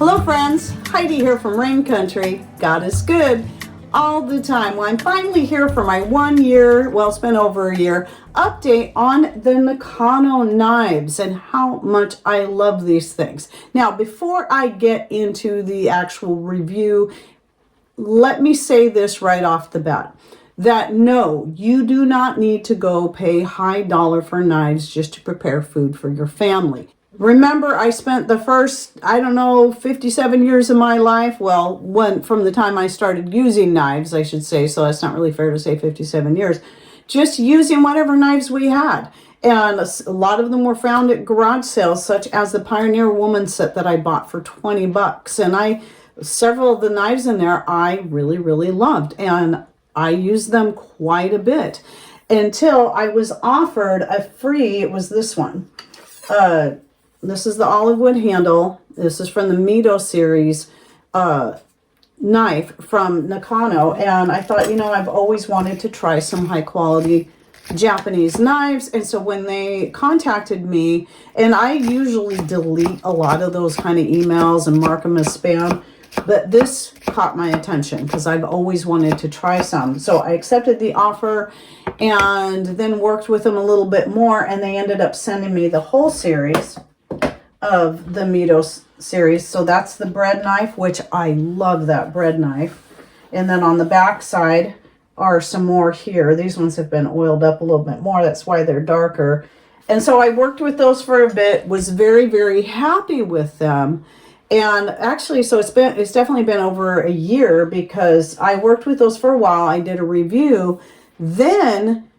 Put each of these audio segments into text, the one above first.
Hello friends, Heidi here from Rain Country. God is good all the time. Well, I'm finally here for my 1 year, well, it's been over a year, update on the Nakano knives and how much I love these things. Now, before I get into the actual review, let me say this right off the bat. That no, you do not need to go pay high dollar for knives just to prepare food for your family. Remember, I spent the first, 57 years of my life, well, from the time I started using knives, I should say, so that's not really fair to say 57 years, just using whatever knives we had. And a lot of them were found at garage sales, such as the Pioneer Woman set that I bought for 20 bucks. And several of the knives in there I really, really loved. And I used them quite a bit until I was offered a free, it was this one. This is the olive wood handle. This is from the Mito series knife from Nakano. And I thought, I've always wanted to try some high quality Japanese knives. And so when they contacted me, and I usually delete a lot of those kind of emails and mark them as spam, but this caught my attention because I've always wanted to try some. So I accepted the offer and then worked with them a little bit more, and they ended up sending me the whole series of the Mito series. So that's the bread knife, which I love that bread knife. And then on the back side are some more here. These ones have been oiled up a little bit more. That's why they're darker. And so I worked with those for a bit, was very, very happy with them. And actually, so it's definitely been over a year because I worked with those for a while. I did a review. Then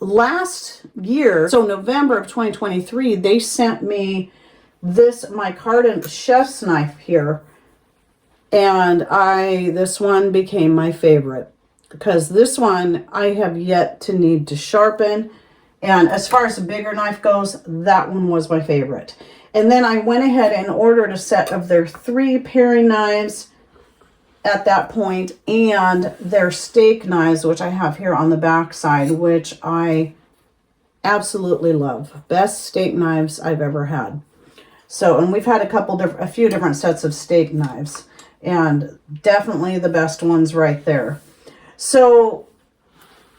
last year, so November of 2023, they sent me this Micarta chef's knife here. And this one became my favorite because this one I have yet to need to sharpen. And as far as the bigger knife goes, that one was my favorite. And then I went ahead and ordered a set of their 3 paring knives at that point and their steak knives, which I have here on the back side, which I absolutely love. Best steak knives I've ever had. So, and we've had a few different sets of steak knives, and definitely the best ones right there. So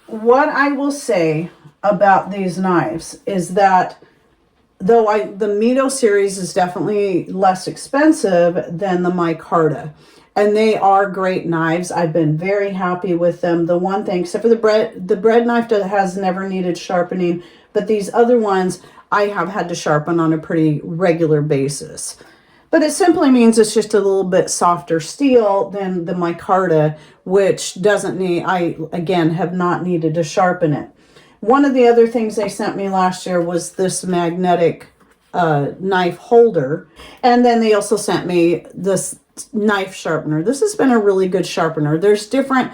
what I will say about these knives is that though the Mito series is definitely less expensive than the Micarta, and they are great knives. I've been very happy with them. The one thing, except for the bread knife has never needed sharpening, but these other ones I have had to sharpen on a pretty regular basis. But it simply means it's just a little bit softer steel than the Micarta, which doesn't need, I again have not needed to sharpen it. One of the other things they sent me last year was this magnetic knife holder. And then they also sent me this knife sharpener. This has been a really good sharpener. There's different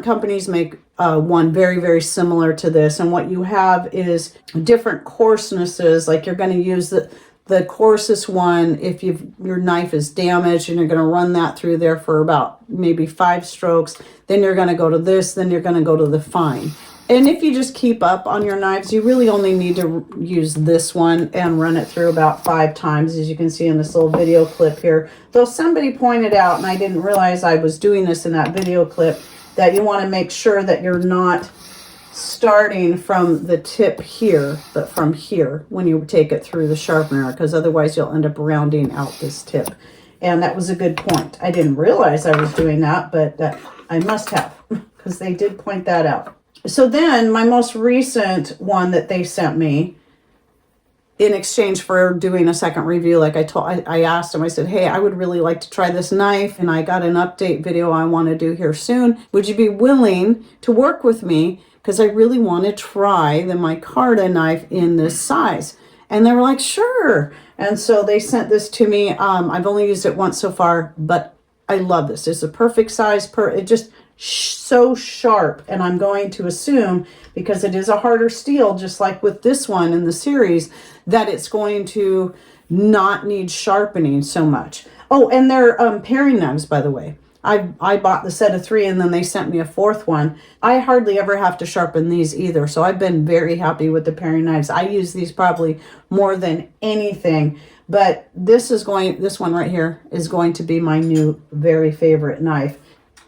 companies make one very, very similar to this. And what you have is different coarsenesses. Like you're going to use the coarsest one if your knife is damaged, and you're going to run that through there for about maybe 5 strokes. Then you're going to go to this. Then you're going to go to the fine. And if you just keep up on your knives, you really only need to use this one and run it through about 5 times, as you can see in this little video clip here. Though somebody pointed out, and I didn't realize I was doing this in that video clip, that you want to make sure that you're not starting from the tip here, but from here when you take it through the sharpener, because otherwise you'll end up rounding out this tip. And that was a good point. I didn't realize I was doing that, but I must have, because they did point that out. So then my most recent one that they sent me in exchange for doing a second review, like I asked them, I said, hey, I would really like to try this knife, and I got an update video I want to do here soon. Would you be willing to work with me? Because I really want to try the Micarta knife in this size. And they were like, sure. And so they sent this to me. I've only used it once so far, but I love this. It's a perfect size. It just so sharp, and I'm going to assume, because it is a harder steel, just like with this one in the series, that it's going to not need sharpening so much. Oh, and they're paring knives, by the way. I bought the set of 3 and then they sent me a 4th one. I hardly ever have to sharpen these either. So I've been very happy with the paring knives. I use these probably more than anything. But this one right here is going to be my new very favorite knife.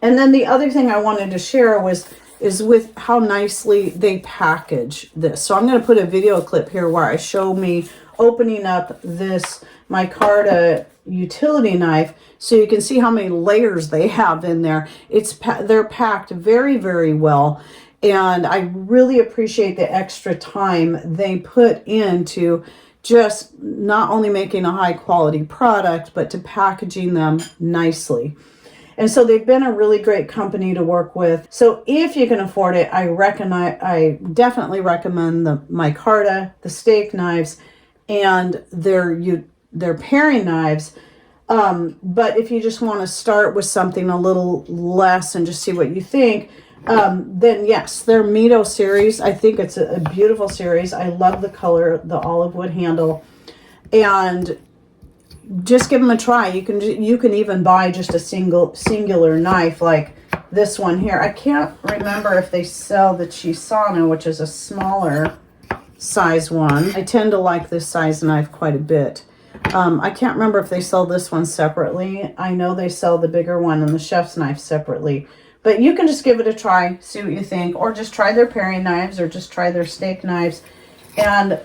And then the other thing I wanted to share is with how nicely they package this. So I'm going to put a video clip here where I show me opening up this Micarta utility knife so you can see how many layers they have in there. They're packed very, very well, and I really appreciate the extra time they put into just not only making a high quality product, but to packaging them nicely. And so they've been a really great company to work with. So if you can afford it, I definitely recommend the Micarta, the steak knives, and their paring knives. But if you just want to start with something a little less and just see what you think, then yes, their Mito series, I think it's a beautiful series. I love the color, the olive wood handle, and just give them a try. You can even buy just a singular knife like this one here. I can't remember if they sell the Chisano, which is a smaller size one. I tend to like this size knife quite a bit. I can't remember if they sell this one separately. I know they sell the bigger one and the chef's knife separately. But you can just give it a try, see what you think, or just try their paring knives or just try their steak knives. And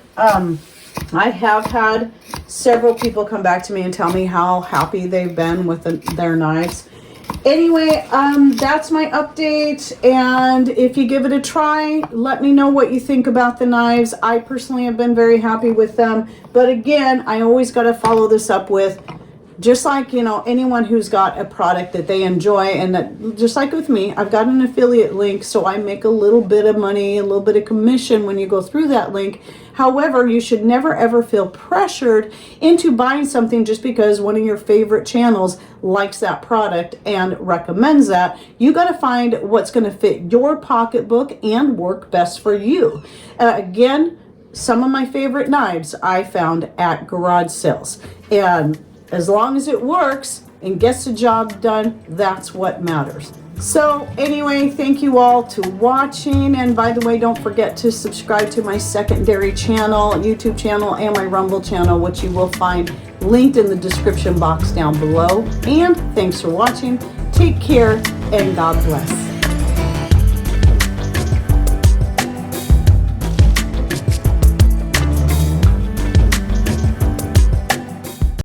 I have had several people come back to me and tell me how happy they've been with their knives. Anyway, that's my update, and if you give it a try, let me know what you think about the knives. I personally have been very happy with them, but again, I always got to follow this up with, just like, you know, anyone who's got a product that they enjoy, and that, just like with me, I've got an affiliate link, so I make a little bit of money, a little bit of commission when you go through that link. However, you should never ever feel pressured into buying something just because one of your favorite channels likes that product and recommends that. You got to find what's going to fit your pocketbook and work best for you. Again, some of my favorite knives I found at garage sales, and as long as it works and gets the job done, that's what matters. So anyway, thank you all to watching. And by the way, don't forget to subscribe to my secondary channel, YouTube channel, and my Rumble channel, which you will find linked in the description box down below. And thanks for watching. Take care and God bless.